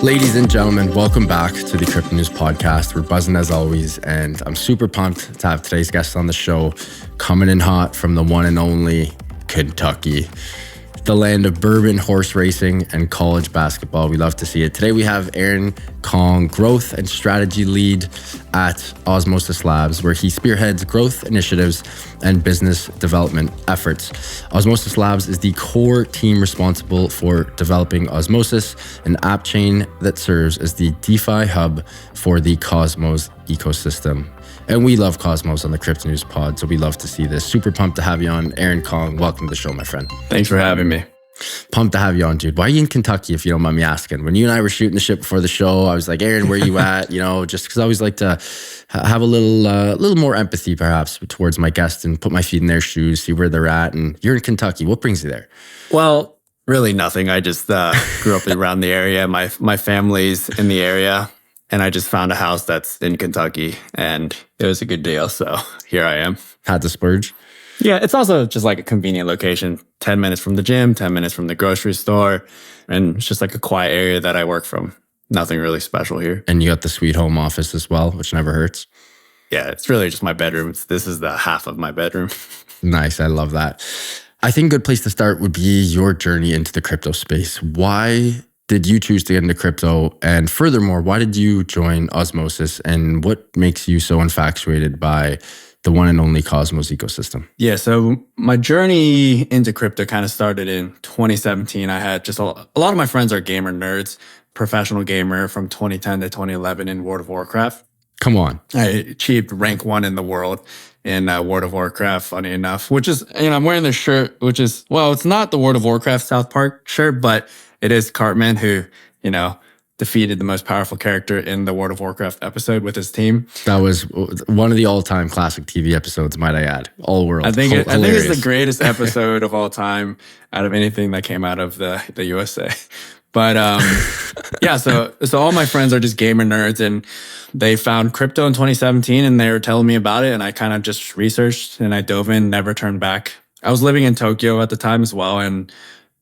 Ladies and gentlemen, welcome back to the Crypto News Podcast. We're buzzing as always, and I'm super pumped to have today's guest on the show, coming in hot from the one and only Kentucky, the land of bourbon, horse racing, and college basketball. We love to see it. Today we have Aaron Kong, growth and strategy lead at Osmosis Labs, where he spearheads growth initiatives and business development efforts. Osmosis Labs is the core team responsible for developing Osmosis, an app chain that serves as the DeFi hub for the Cosmos ecosystem. And we love Cosmos on the Crypto News Pod, so we love to see this. Super pumped to have you on. Aaron Kong, welcome to the show, my friend. Thanks for having me. Pumped to have you on, dude. Why are you in Kentucky, if you don't mind me asking? When you and I were shooting the shit before the show, I was like, Aaron, where you at? You know, just because I always like to have a little more empathy, perhaps, towards my guests and put my feet in their shoes, see where they're at. And you're in Kentucky. What brings you there? Well, really nothing. I just grew up around the area. My family's in the area. And I just found a house that's in Kentucky, and it was a good deal. So here I am. Had to splurge? Yeah, it's also just like a convenient location. 10 minutes from the gym, 10 minutes from the grocery store. And it's just like a quiet area that I work from. Nothing really special here. And you got the sweet home office as well, which never hurts. Yeah, it's really just my bedroom. This is the half of my bedroom. Nice. I love that. I think a good place to start would be your journey into the crypto space. Why did you choose to get into crypto? And furthermore, why did you join Osmosis? And what makes you so infatuated by the one and only Cosmos ecosystem? Yeah, so my journey into crypto kind of started in 2017. I had just a lot of my friends are gamer nerds, professional gamer from 2010 to 2011 in World of Warcraft. Come on. I achieved rank 1 in the world in World of Warcraft, funny enough, which is, I'm wearing this shirt, which is, well, it's not the World of Warcraft South Park shirt, but it is Cartman who, defeated the most powerful character in the World of Warcraft episode with his team. That was one of the all-time classic TV episodes, might I add. All world. I think it's the greatest episode of all time out of anything that came out of the USA. But yeah, so all my friends are just gamer nerds, and they found crypto in 2017, and they were telling me about it, and I kind of just researched and I dove in, never turned back. I was living in Tokyo at the time as well, and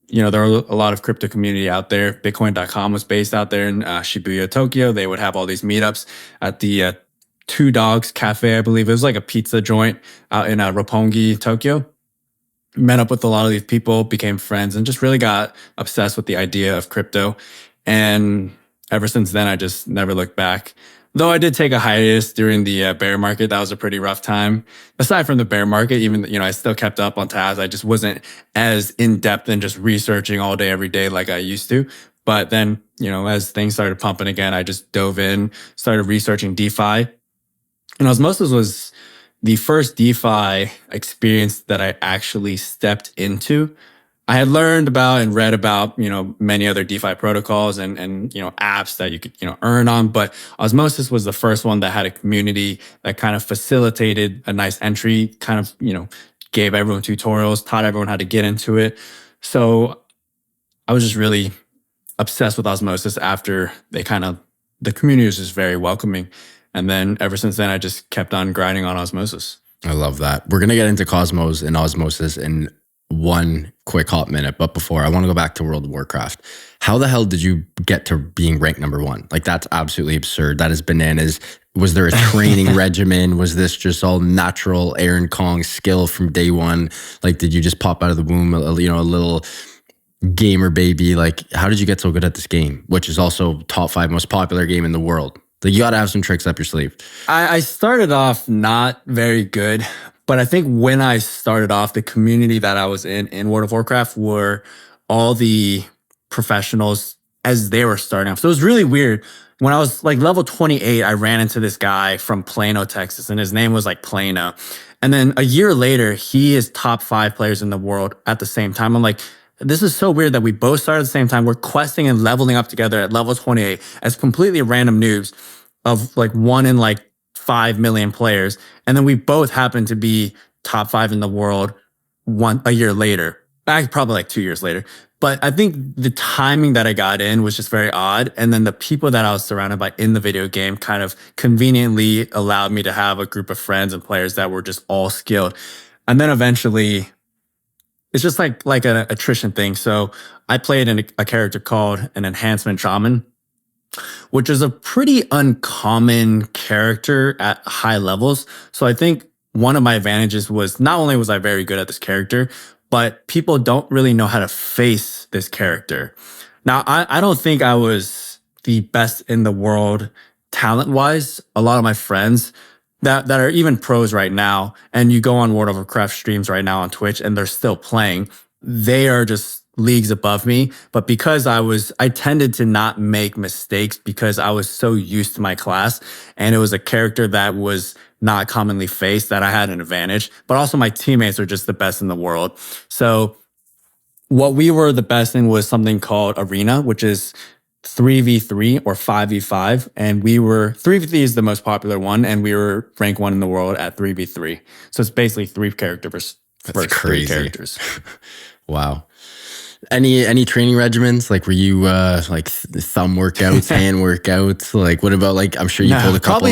there are a lot of crypto community out there. Bitcoin.com was based out there in Shibuya, Tokyo. They would have all these meetups at the Two Dogs Cafe, I believe. It was like a pizza joint out in Roppongi, Tokyo. Met up with a lot of these people, became friends, and just really got obsessed with the idea of crypto. And ever since then, I just never looked back. Though I did take a hiatus during the bear market. That was a pretty rough time. Aside from the bear market, even, I still kept up on tabs. I just wasn't as in-depth and just researching all day, every day like I used to. But then, as things started pumping again, I just dove in, started researching DeFi. And Osmosis was the first DeFi experience that I actually stepped into. I had learned about and read about, many other DeFi protocols and apps that you could, earn on. But Osmosis was the first one that had a community that kind of facilitated a nice entry, kind of, gave everyone tutorials, taught everyone how to get into it. So I was just really obsessed with Osmosis after the community was just very welcoming. And then ever since then, I just kept on grinding on Osmosis. I love that. We're going to get into Cosmos and Osmosis in one quick hot minute. But before, I want to go back to World of Warcraft. How the hell did you get to being ranked number 1? Like, that's absolutely absurd. That is bananas. Was there a training regimen? Was this just all natural Aaron Kong skill from day one? Like, did you just pop out of the womb, a little gamer baby? Like, how did you get so good at this game, which is also top 5 most popular game in the world? Like, you got to have some tricks up your sleeve. I started off not very good, but I think when I started off, the community that I was in World of Warcraft were all the professionals as they were starting off. So it was really weird. When I was like level 28, I ran into this guy from Plano, Texas, and his name was like Plano. And then a year later, he is top 5 players in the world at the same time. I'm like, this is so weird that we both started at the same time. We're questing and leveling up together at level 28 as completely random noobs of like 1 in like 5 million players. And then we both happen to be top 5 in the world a year later. Probably like 2 years later. But I think the timing that I got in was just very odd. And then the people that I was surrounded by in the video game kind of conveniently allowed me to have a group of friends and players that were just all skilled. And then eventually, it's just like an attrition thing. So I played in a character called an enhancement shaman. which is a pretty uncommon character at high levels. So I think one of my advantages was not only was I very good at this character, but people don't really know how to face this character. Now, I don't think I was the best in the world talent-wise. A lot of my friends that are even pros right now, and you go on World of Warcraft streams right now on Twitch, and they're still playing, they are just leagues above me. But because I tended to not make mistakes because I was so used to my class, and it was a character that was not commonly faced, that I had an advantage. But also my teammates are just the best in the world. So what we were the best in was something called Arena, which is 3v3 or 5v5. And we were 3v3 is the most popular one, and we were rank 1 in the world at 3v3. So it's basically 3 character versus That's crazy. 3 characters. Wow. Any training regimens? Like, were you like thumb workouts, hand workouts? Like, what about, like, I'm sure you pulled a couple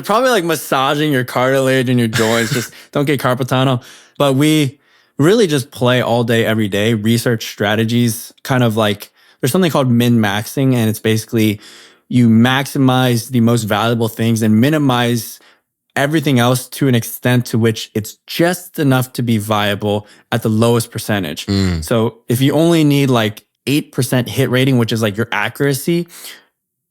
probably like massaging your cartilage and your joints. Just don't get carpal tunnel. But we really just play all day, every day, research strategies, kind of like there's something called min-maxing, and it's basically you maximize the most valuable things and minimize everything else to an extent to which it's just enough to be viable at the lowest percentage. So if you only need like 8% hit rating, which is like your accuracy,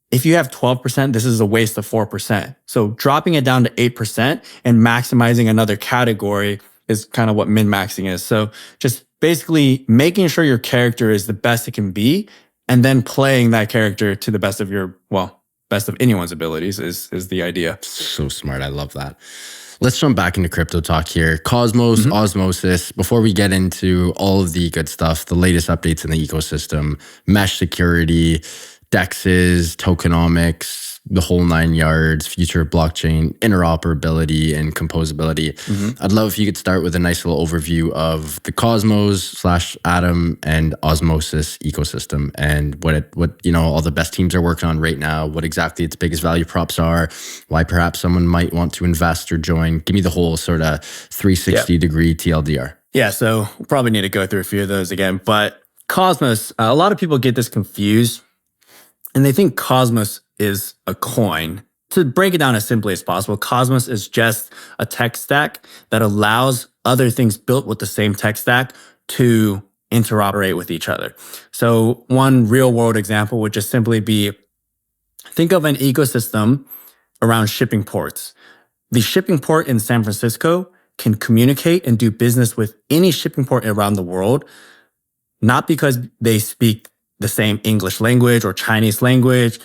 if you have 12%, this is a waste of 4%. So dropping it down to 8% and maximizing another category is kind of what min-maxing is. So just basically making sure your character is the best it can be, and then playing that character to the best of best of anyone's abilities is the idea. So smart. I love that. Let's jump back into crypto talk here. Cosmos, Osmosis, before we get into all of the good stuff, the latest updates in the ecosystem, mesh security, DEXes, tokenomics, the whole 9 yards, future of blockchain, interoperability, and composability. I'd love if you could start with a nice little overview of the Cosmos / Atom and Osmosis ecosystem, and what all the best teams are working on right now, what exactly its biggest value props are, why perhaps someone might want to invest or join. Give me the whole sort of 360-degree TLDR. Yeah, so we'll probably need to go through a few of those again. But Cosmos, a lot of people get this confused, and they think Cosmos is a coin. To break it down as simply as possible, Cosmos is just a tech stack that allows other things built with the same tech stack to interoperate with each other. So one real world example would just simply be, think of an ecosystem around shipping ports. The shipping port in San Francisco can communicate and do business with any shipping port around the world, not because they speak the same English language or Chinese language,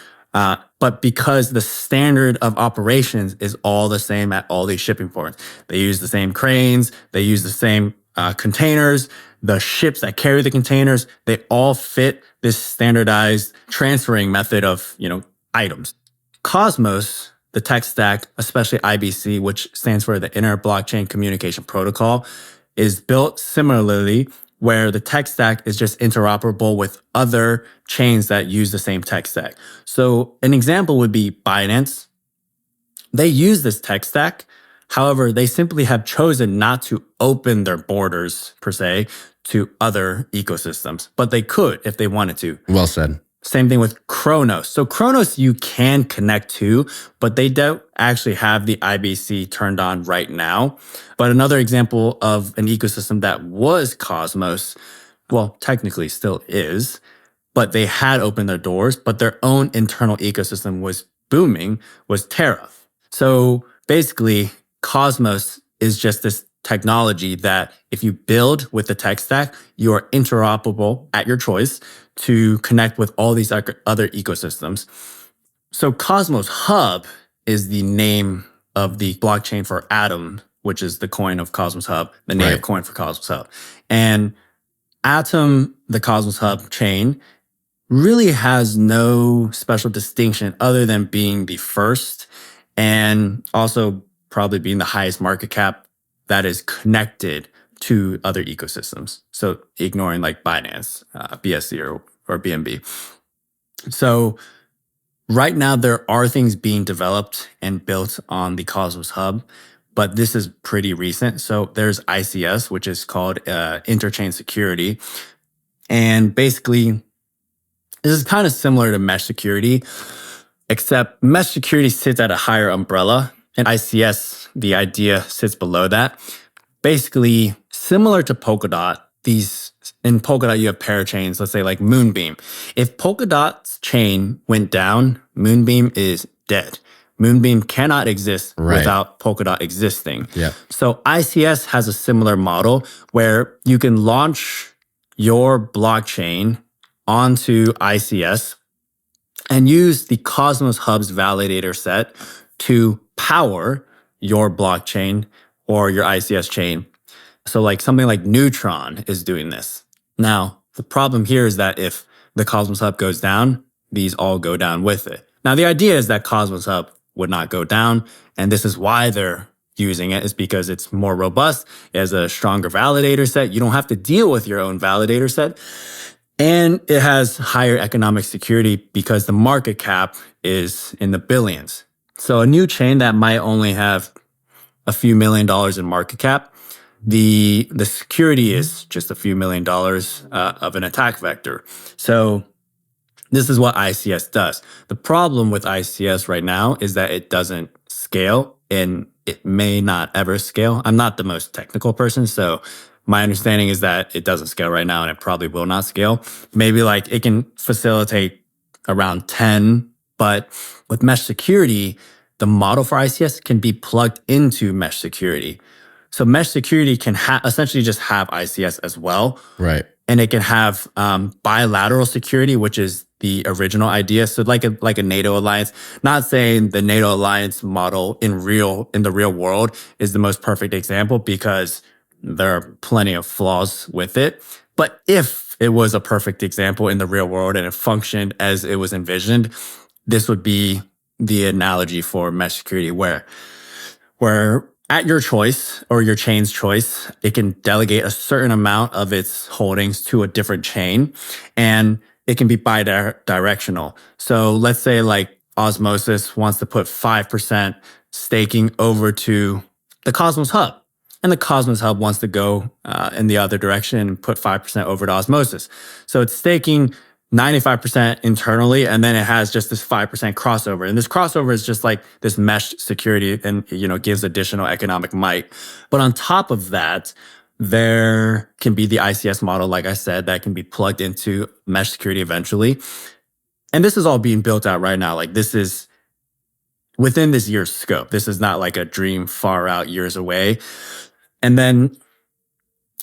but because the standard of operations is all the same at all these shipping ports. They use the same cranes, they use the same containers, the ships that carry the containers, they all fit this standardized transferring method of, items. Cosmos, the tech stack, especially IBC, which stands for the Inter-Blockchain Communication Protocol, is built similarly, where the tech stack is just interoperable with other chains that use the same tech stack. So an example would be Binance. They use this tech stack. However, they simply have chosen not to open their borders, per se, to other ecosystems. But they could if they wanted to. Well said. Same thing with Kronos. So Kronos you can connect to, but they don't actually have the IBC turned on right now. But another example of an ecosystem that was Cosmos, well, technically still is, but they had opened their doors, but their own internal ecosystem was booming, was Terra. So basically, Cosmos is just this technology that if you build with the tech stack, you are interoperable at your choice to connect with all these other ecosystems. So Cosmos Hub is the name of the blockchain for Atom, which is the coin of Cosmos Hub, the native coin for Cosmos Hub. And Atom, the Cosmos Hub chain, really has no special distinction other than being the first and also probably being the highest market cap that is connected to other ecosystems. So ignoring like Binance, BSC or BNB. So right now there are things being developed and built on the Cosmos Hub, but this is pretty recent. So there's ICS, which is called interchain security. And basically, this is kind of similar to mesh security, except mesh security sits at a higher umbrella, and ICS, the idea, sits below that. Basically, similar to Polkadot, in Polkadot, you have parachains, let's say like Moonbeam. If Polkadot's chain went down, Moonbeam is dead. Moonbeam cannot exist without Polkadot existing. Yeah. So ICS has a similar model where you can launch your blockchain onto ICS and use the Cosmos Hub's validator set to power your blockchain or your ICS chain. So like something like Neutron is doing this. Now, the problem here is that if the Cosmos Hub goes down, these all go down with it. Now, the idea is that Cosmos Hub would not go down, and this is why they're using it, is because it's more robust. It has a stronger validator set. You don't have to deal with your own validator set. And it has higher economic security because the market cap is in the billions. So a new chain that might only have a few $1 million in market cap, the security is just a few $1 million of an attack vector. So this is what ICS does. The problem with ICS right now is that it doesn't scale, and it may not ever scale. I'm not the most technical person, so my understanding is that it doesn't scale right now, and it probably will not scale. Maybe like it can facilitate around 10, but with mesh security, the model for ICS can be plugged into mesh security. So mesh security can essentially just have ICS as well. Right. And it can have bilateral security, which is the original idea. So like a NATO alliance, not saying the NATO alliance model in the real world is the most perfect example, because there are plenty of flaws with it. But if it was a perfect example in the real world and it functioned as it was envisioned, this would be the analogy for mesh security, where at your choice or your chain's choice, it can delegate a certain amount of its holdings to a different chain, and it can be bidirectional. So let's say like Osmosis wants to put 5% staking over to the Cosmos Hub, and the Cosmos Hub wants to go in the other direction and put 5% over to Osmosis. So it's staking 95% internally, and then it has just this 5% crossover. And this crossover is just like this mesh security and, gives additional economic might. But on top of that, there can be the ICS model, like I said, that can be plugged into mesh security eventually. And this is all being built out right now. Like this is within this year's scope. This is not like a dream far out years away. And then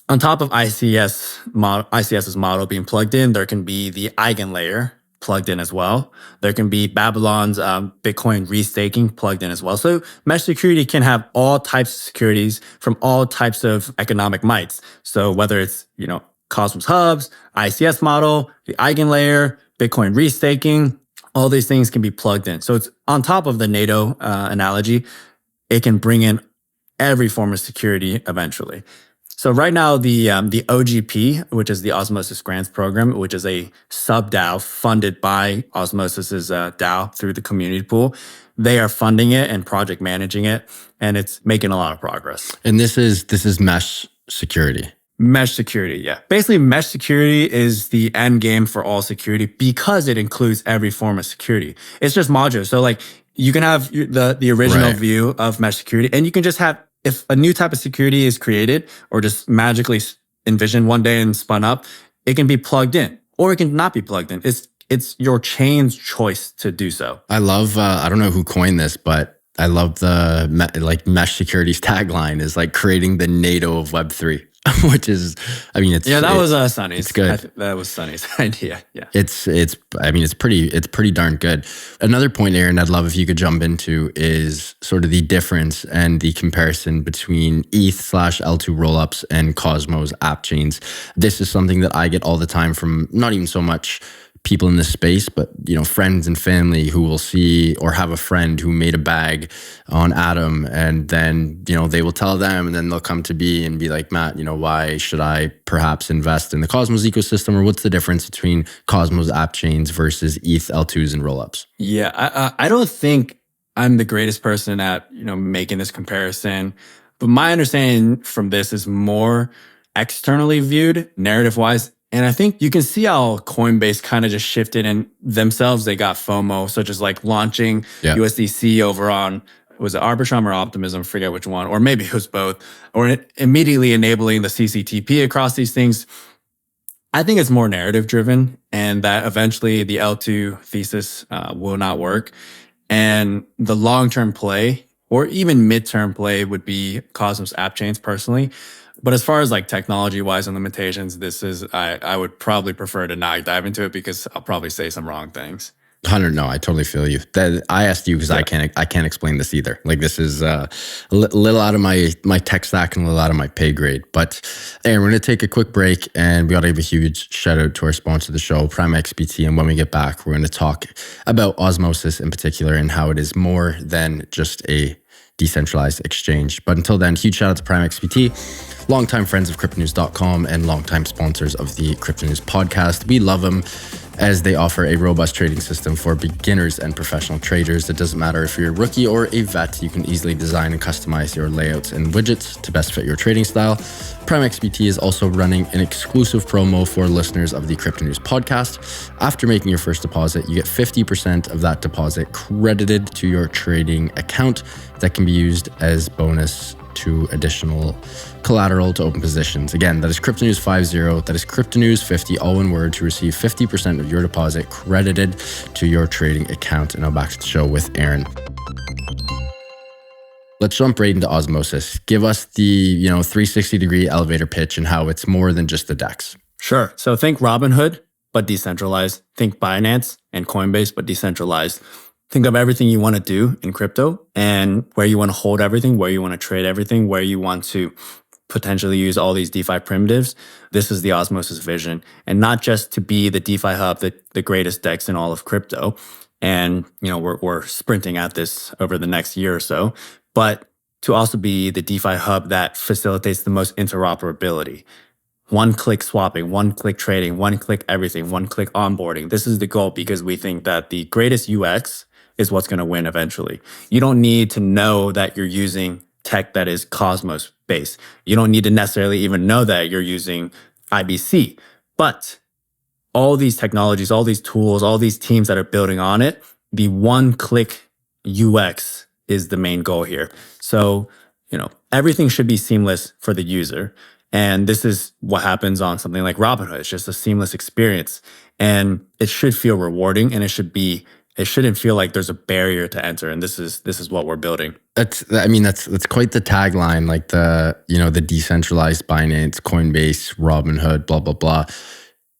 on top of ICS's model being plugged in, there can be the eigenlayer plugged in as well. There can be Babylon's Bitcoin restaking plugged in as well. So mesh security can have all types of securities from all types of economic mights. So whether it's, Cosmos Hubs, ICS model, the eigenlayer, Bitcoin restaking, all these things can be plugged in. So it's on top of the NATO analogy. It can bring in every form of security eventually. So right now, the OGP, which is the Osmosis Grants Program, which is a sub-DAO funded by Osmosis's DAO through the community pool, they are funding it and project managing it, and it's making a lot of progress. And this is mesh security. Mesh security, yeah. Basically, mesh security is the end game for all security because it includes every form of security. It's just modular. So like you can have the original view of mesh security, and you can just have, if a new type of security is created or just magically envisioned one day and spun up, it can be plugged in or it can not be plugged in. It's your chain's choice to do so. I love, I don't know who coined this, but I love the mesh security's tagline is like creating the NATO of Web3. Which is, that was Sunny's. It's good. That was Sunny's idea. Yeah, it's pretty darn good. Another point, Aaron, I'd love if you could jump into is sort of the difference and the comparison between ETH/L2 rollups and Cosmos appchains. This is something that I get all the time from not even so much people in this space, but friends and family who will see or have a friend who made a bag on Atom, and then they will tell them, and then they'll come to me and be like, Matt, why should I perhaps invest in the Cosmos ecosystem, or what's the difference between Cosmos appchains versus ETH L2s and rollups? Yeah, I don't think I'm the greatest person at making this comparison, but my understanding from this is more externally viewed, narrative wise. And I think you can see how Coinbase kind of just shifted and themselves, they got FOMO, such as like launching USDC over on, was it Arbitrum or Optimism? I forget which one, or maybe it was both, or immediately enabling the CCTP across these things. I think it's more narrative driven, and that eventually the L2 thesis will not work. And the long-term play or even mid-term play would be Cosmos appchains personally. But as far as like technology-wise and limitations, I would probably prefer to not dive into it because I'll probably say some wrong things. 100. No, I totally feel you. I asked you because I can't explain this either. Like this is a little out of my tech stack and a little out of my pay grade. But Aaron, we're gonna take a quick break and we gotta give a huge shout out to our sponsor of the show, Prime XBT. And when we get back, we're gonna talk about Osmosis in particular and how it is more than just a decentralized exchange. But until then, huge shout out to Prime XBT, longtime friends of cryptonews.com and longtime sponsors of the Crypto News podcast. We love them as they offer a robust trading system for beginners and professional traders. It doesn't matter if you're a rookie or a vet, you can easily design and customize your layouts and widgets to best fit your trading style. Prime XBT is also running an exclusive promo for listeners of the Crypto News podcast. After making your first deposit, you get 50% of that deposit credited to your trading account that can be used as bonus to additional collateral to open positions. Again, that is Crypto News 50. That is Crypto News 50, all one word, to receive 50% of your deposit credited to your trading account. And now back to the show with Aaron. Let's jump right into Osmosis. Give us the 360-degree elevator pitch and how it's more than just the DEX. Sure. So think Robinhood, but decentralized. Think Binance and Coinbase, but decentralized. Think of everything you want to do in crypto and where you want to hold everything, where you want to trade everything, where you want to potentially use all these DeFi primitives. This is the Osmosis vision. And not just to be the DeFi hub, the greatest DEX in all of crypto. And, we're sprinting at this over the next year or so, but to also be the DeFi hub that facilitates the most interoperability. One-click swapping, one-click trading, one-click everything, one-click onboarding. This is the goal because we think that the greatest UX is what's going to win eventually. You don't need to know that you're using tech that is Cosmos based. You don't need to necessarily even know that you're using IBC. But all these technologies, all these tools, all these teams that are building on it, the one-click UX is the main goal here. So, everything should be seamless for the user. And this is what happens on something like Robinhood. It's just a seamless experience. And it should feel rewarding, and it shouldn't feel like there's a barrier to enter. And this is what we're building. That's quite the tagline, like the decentralized Binance, Coinbase, Robinhood, blah, blah, blah.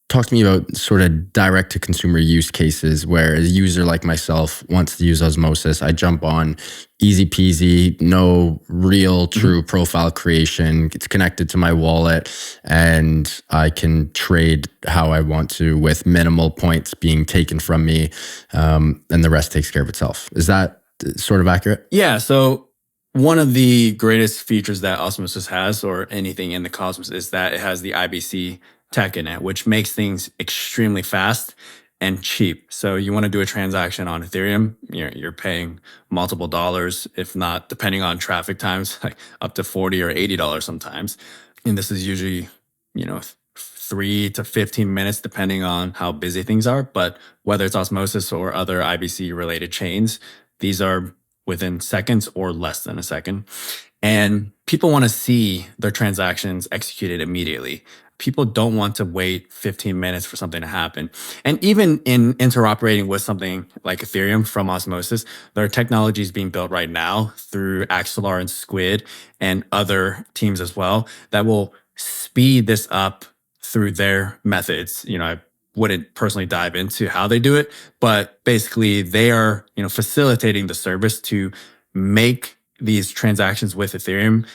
Talk to me about sort of direct to consumer use cases where a user like myself wants to use Osmosis. I jump on, easy peasy, no real true profile creation. It's connected to my wallet and I can trade how I want to with minimal points being taken from me, and the rest takes care of itself. Is that sort of accurate? Yeah. So one of the greatest features that Osmosis has, or anything in the Cosmos, is that it has the IBC tech in it, which makes things extremely fast and cheap. So you want to do a transaction on Ethereum, you're paying multiple dollars, if not, depending on traffic times, like up to $40 or $80 sometimes. And this is usually, 3 to 15 minutes, depending on how busy things are. But whether it's Osmosis or other IBC related chains, these are within seconds or less than a second. And people want to see their transactions executed immediately. People don't want to wait 15 minutes for something to happen. And even in interoperating with something like Ethereum from Osmosis, there are technologies being built right now through Axelar and Squid and other teams as well that will speed this up through their methods. I wouldn't personally dive into how they do it, but basically they are, facilitating the service to make these transactions with Ethereum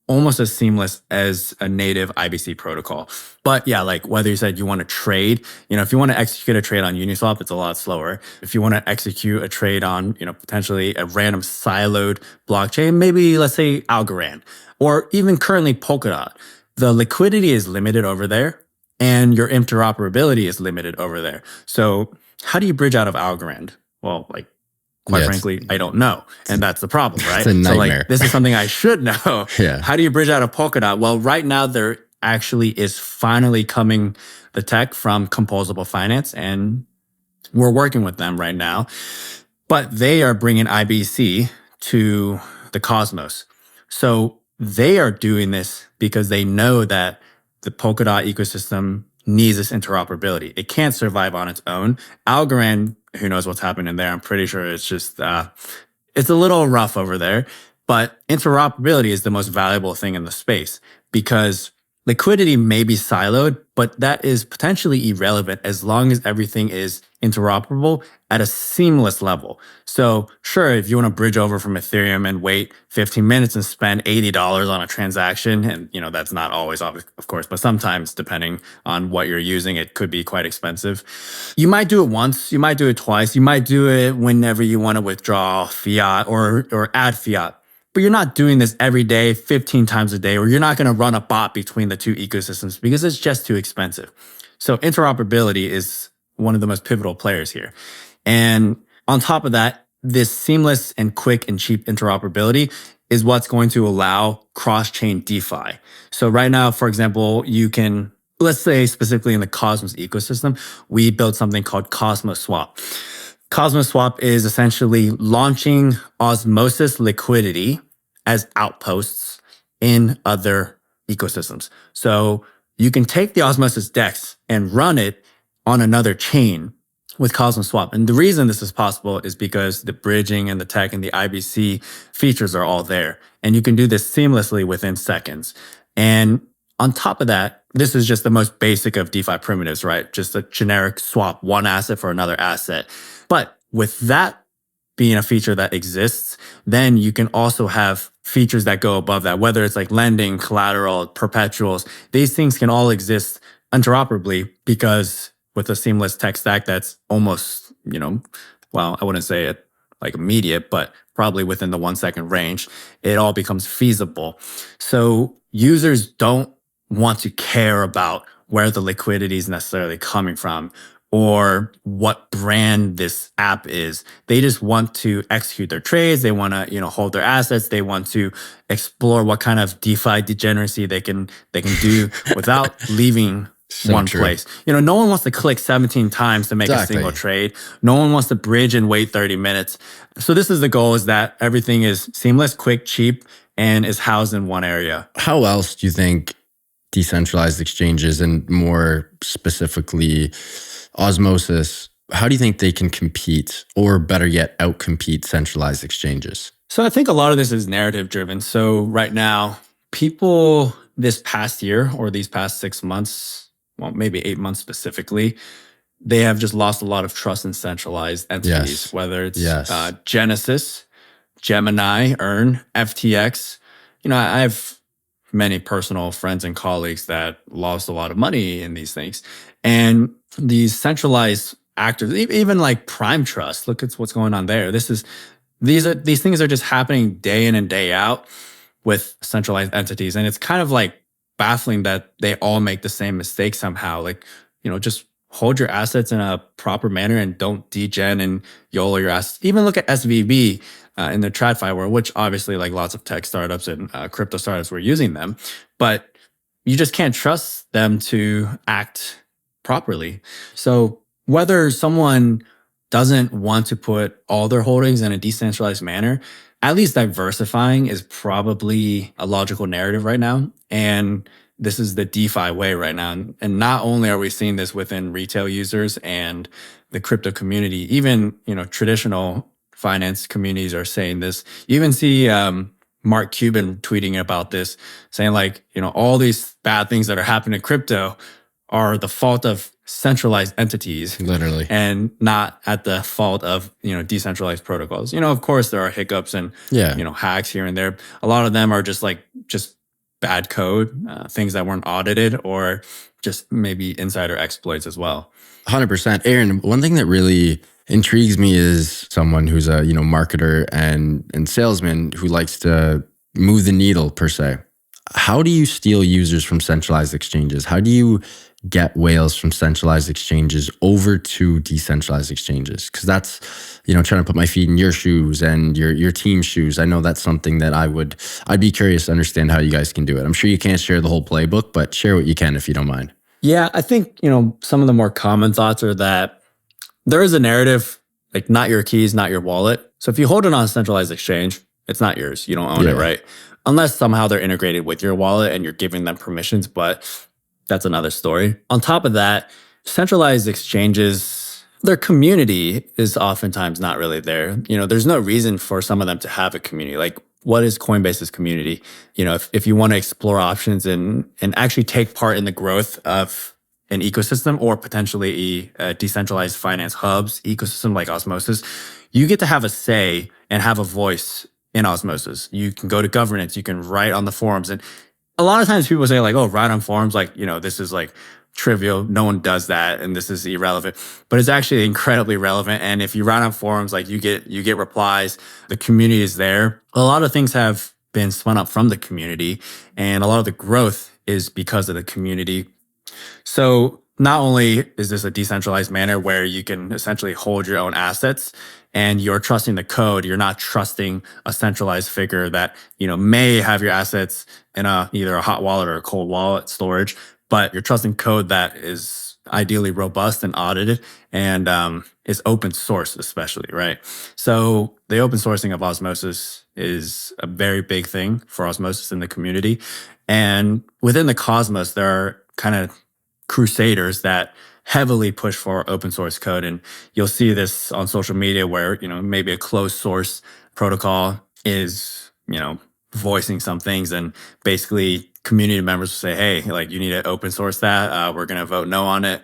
almost as seamless as a native IBC protocol. But yeah, like whether you said you want to trade, if you want to execute a trade on Uniswap, it's a lot slower. If you want to execute a trade on, potentially a random siloed blockchain, maybe let's say Algorand, or even currently Polkadot, the liquidity is limited over there and your interoperability is limited over there. So how do you bridge out of Algorand? Well, quite frankly, I don't know. And that's the problem, right? It's a nightmare. So this is something I should know. Yeah. How do you bridge out of Polkadot? Well, right now there actually is finally coming, the tech from Composable Finance, and we're working with them right now. But they are bringing IBC to the Cosmos. So they are doing this because they know that the Polkadot ecosystem needs this interoperability. It can't survive on its own. Algorand, who knows what's happening there? I'm pretty sure it's just, it's a little rough over there. But interoperability is the most valuable thing in the space because liquidity may be siloed, but that is potentially irrelevant as long as everything is interoperable at a seamless level. So sure, if you want to bridge over from Ethereum and wait 15 minutes and spend $80 on a transaction, and that's not always obvious, of course, but sometimes depending on what you're using, it could be quite expensive. You might do it once, you might do it twice, you might do it whenever you want to withdraw fiat or add fiat. But you're not doing this every day, 15 times a day, or you're not going to run a bot between the two ecosystems because it's just too expensive. So interoperability is one of the most pivotal players here. And on top of that, this seamless and quick and cheap interoperability is what's going to allow cross-chain DeFi. So right now, for example, you can, let's say specifically in the Cosmos ecosystem, we built something called Cosmos Swap. Cosmos Swap is essentially launching osmosis liquidity as outposts in other ecosystems. So you can take the Osmosis DEX and run it on another chain with Cosmos Swap. And the reason this is possible is because the bridging and the tech and the IBC features are all there. And you can do this seamlessly within seconds. And on top of that, this is just the most basic of DeFi primitives, right? Just a generic swap one asset for another asset. But with that being a feature that exists, then you can also have features that go above that, whether it's like lending, collateral, perpetuals. These things can all exist interoperably because with a seamless tech stack that's almost, well, I wouldn't say it like immediate, but probably within the 1 second range, it all becomes feasible. So users don't want to care about where the liquidity is necessarily coming from or what brand this app is. They just want to execute their trades. They want to, hold their assets. They want to explore what kind of DeFi degeneracy they can do without leaving one place. No one wants to click 17 times to make a single trade. No one wants to bridge and wait 30 minutes. So this is the goal, is that everything is seamless, quick, cheap, and is housed in one area. How else do you think decentralized exchanges, and more specifically Osmosis, how do you think they can compete, or better yet, outcompete centralized exchanges? So I think a lot of this is narrative driven. So right now, people this past year or these past 6 months, well, maybe 8 months specifically, they have just lost a lot of trust in centralized entities, whether it's Genesis, Gemini, Earn, FTX. I have many personal friends and colleagues that lost a lot of money in these things. And these centralized actors, even like Prime Trust, look at what's going on there. These things are just happening day in and day out with centralized entities. And it's kind of like baffling that they all make the same mistake somehow. Like, just hold your assets in a proper manner and don't degen and YOLO your assets. Even look at SVB in the TradFi world, which obviously like lots of tech startups and crypto startups were using them, but you just can't trust them to act properly. So whether someone doesn't want to put all their holdings in a decentralized manner, at least diversifying is probably a logical narrative right now. And this is the DeFi way right now. And not only are we seeing this within retail users and the crypto community, even, traditional finance communities are saying this. You even see Mark Cuban tweeting about this, saying like, all these bad things that are happening in crypto are the fault of centralized entities, literally, and not at the fault of decentralized protocols. Of course there are hiccups and hacks here and there. A lot of them are just bad code, things that weren't audited, or just maybe insider exploits as well. 100%. Aaron, one thing that really intrigues me is someone who's a marketer and salesman who likes to move the needle per se. How do you steal users from centralized exchanges? How do you get whales from centralized exchanges over to decentralized exchanges? Because that's, trying to put my feet in your shoes and your team's shoes. I know that's something that I'd be curious to understand how you guys can do it. I'm sure you can't share the whole playbook, but share what you can if you don't mind. Yeah, I think, some of the more common thoughts are that there is a narrative, like not your keys, not your wallet. So if you hold it on a centralized exchange, it's not yours. You don't own it, right? Unless somehow they're integrated with your wallet and you're giving them permissions, but that's another story. On top of that, centralized exchanges, their community is oftentimes not really there. There's no reason for some of them to have a community. Like, what is Coinbase's community? If you want to explore options and actually take part in the growth of an ecosystem or potentially a decentralized finance hubs ecosystem like Osmosis, you get to have a say and have a voice in Osmosis. You can go to governance, you can write on the forums. And a lot of times people say like, oh, write on forums, like, this is like trivial. No one does that. And this is irrelevant, but it's actually incredibly relevant. And if you write on forums, like you get replies, the community is there. A lot of things have been spun up from the community and a lot of the growth is because of the community. So not only is this a decentralized manner where you can essentially hold your own assets and you're trusting the code, you're not trusting a centralized figure that, may have your assets in either a hot wallet or a cold wallet storage, but you're trusting code that is ideally robust and audited and is open source especially, right? So the open sourcing of Osmosis is a very big thing for Osmosis in the community. And within the Cosmos, there are kind of crusaders that heavily push for open source code. And you'll see this on social media where, maybe a closed source protocol is, voicing some things and basically community members will say, hey, like you need to open source that. We're going to vote no on it.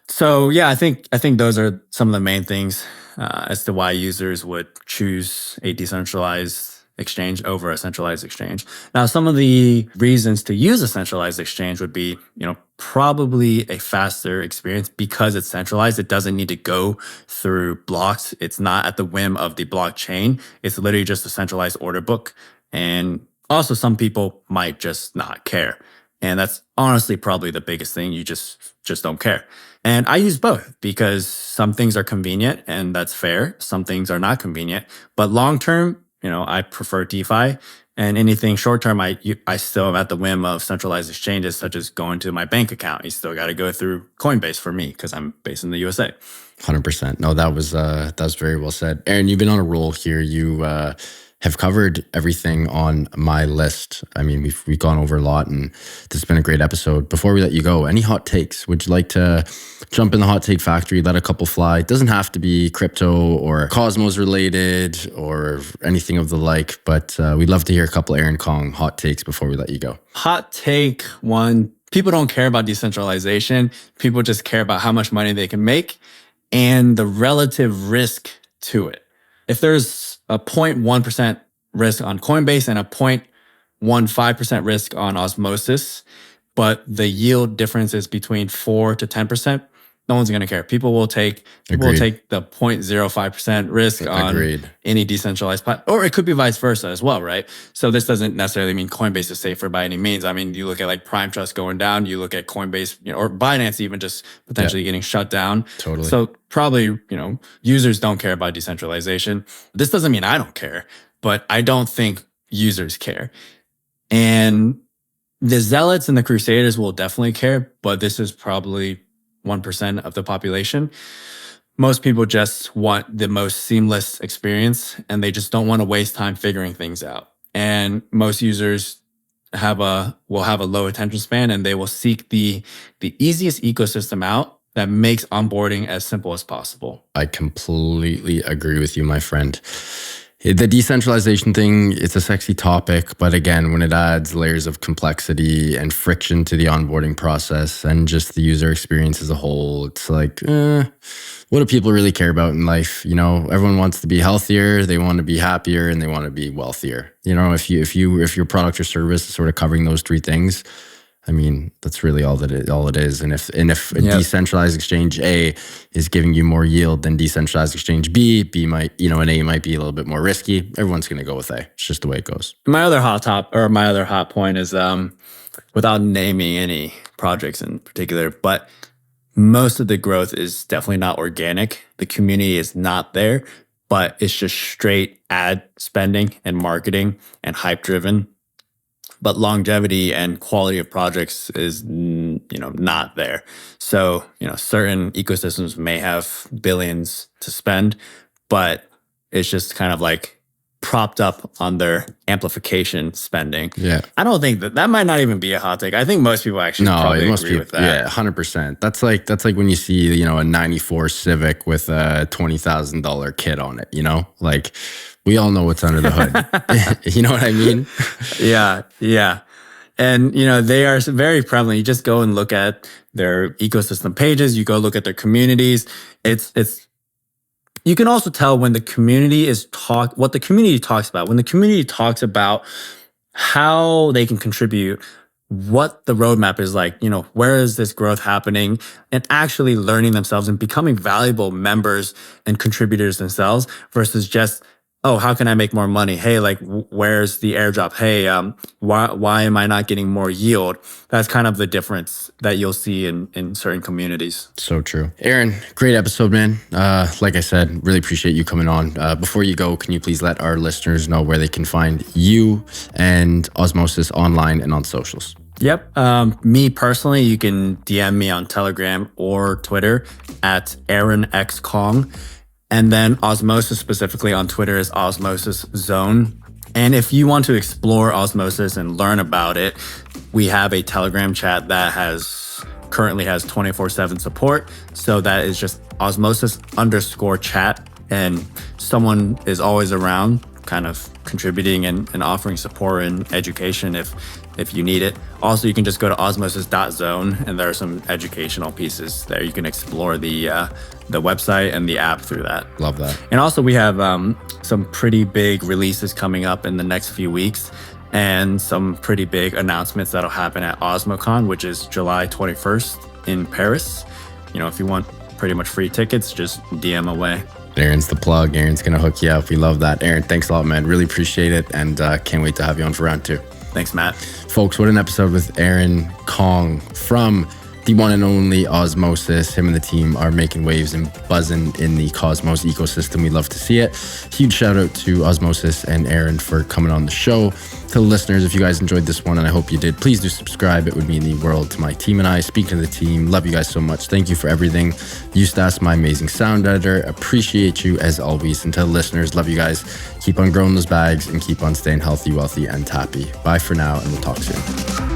So yeah, I think those are some of the main things as to why users would choose a decentralized exchange over a centralized exchange. Now, some of the reasons to use a centralized exchange would be, probably a faster experience because it's centralized. It doesn't need to go through blocks. It's not at the whim of the blockchain. It's literally just a centralized order book. And also some people might just not care. And that's honestly probably the biggest thing. You just don't care. And I use both because some things are convenient and that's fair. Some things are not convenient, but long-term, I prefer DeFi, and anything short term, I still am at the whim of centralized exchanges, such as going to my bank account. You still got to go through Coinbase for me because I'm based in the USA. 100%. No, that was very well said. Aaron, you've been on a roll here. You have covered everything on my list. I mean, we've gone over a lot, and this has been a great episode. Before we let you go, any hot takes? Would you like to jump in the hot take factory, let a couple fly? It doesn't have to be crypto or Cosmos related or anything of the like, but we'd love to hear a couple Aaron Kong hot takes before we let you go. Hot take one, people don't care about decentralization. People just care about how much money they can make and the relative risk to it. If there's a 0.1% risk on Coinbase and a 0.15% risk on Osmosis, but the yield difference is between 4 to 10%, no one's going to care. People will take the 0.05% risk on any decentralized platform, or it could be vice versa as well, right? So this doesn't necessarily mean Coinbase is safer by any means. I mean, you look at like Prime Trust going down, you look at Coinbase, or Binance even just potentially getting shut down. Totally. So probably, users don't care about decentralization. This doesn't mean I don't care, but I don't think users care. And the zealots and the crusaders will definitely care, but this is probably 1% of the population. Most people just want the most seamless experience and they just don't want to waste time figuring things out. And most users will have a low attention span and they will seek the easiest ecosystem out that makes onboarding as simple as possible. I completely agree with you, my friend. The decentralization thing, it's a sexy topic, but again, when it adds layers of complexity and friction to the onboarding process and just the user experience as a whole, it's like, what do people really care about in life? Everyone wants to be healthier, they want to be happier, and they want to be wealthier. If your product or service is sort of covering those three things, I mean, that's really all it is. And if a decentralized exchange A is giving you more yield than decentralized exchange B might, and A might be a little bit more risky, everyone's going to go with A. It's just the way it goes. My other hot point is, without naming any projects in particular, but most of the growth is definitely not organic. The community is not there, but it's just straight ad spending and marketing and hype driven. But longevity and quality of projects is, not there. So, certain ecosystems may have billions to spend, but it's just kind of like propped up on their amplification spending. Yeah. I don't think that might not even be a hot take. I think most people actually probably agree with that. Yeah, 100%. That's like when you see, a 94 Civic with a $20,000 kit on it, like we all know what's under the hood. You know what I mean? Yeah. And, they are very prevalent. You just go and look at their ecosystem pages. You go look at their communities. You can also tell when the community what the community talks about. When the community talks about how they can contribute, what the roadmap is like, where is this growth happening, and actually learning themselves and becoming valuable members and contributors themselves versus just, oh, how can I make more money? Hey, like, where's the airdrop? Hey, why am I not getting more yield? That's kind of the difference that you'll see in certain communities. So true. Aaron, great episode, man. Like I said, really appreciate you coming on. Before you go, can you please let our listeners know where they can find you and Osmosis online and on socials? Yep. Me personally, you can DM me on Telegram or Twitter at AaronXKong. And then Osmosis specifically on Twitter is Osmosis Zone. And if you want to explore Osmosis and learn about it, we have a Telegram chat that currently has 24/7 support. So that is just osmosis_chat. And someone is always around kind of contributing and offering support and education if you need it. Also, you can just go to osmosis.zone and there are some educational pieces there. You can explore the website and the app through that. Love that. And also we have some pretty big releases coming up in the next few weeks and some pretty big announcements that'll happen at OsmoCon, which is July 21st in Paris. If you want pretty much free tickets, just DM away. Aaron's the plug. Aaron's going to hook you up. We love that. Aaron, thanks a lot, man. Really appreciate it. And can't wait to have you on for round 2. Thanks, Matt. Folks, what an episode with Aaron Kong from the one and only Osmosis. Him and the team are making waves and buzzing in the Cosmos ecosystem. We love to see it. Huge shout out to Osmosis and Aaron for coming on the show. To the listeners, if you guys enjoyed this one, and I hope you did, please do subscribe. It would mean the world to my team and I. Speaking to the team, love you guys so much. Thank you for everything. Eustace, my amazing sound editor. Appreciate you as always. And to the listeners, love you guys. Keep on growing those bags and keep on staying healthy, wealthy, and happy. Bye for now, and we'll talk soon.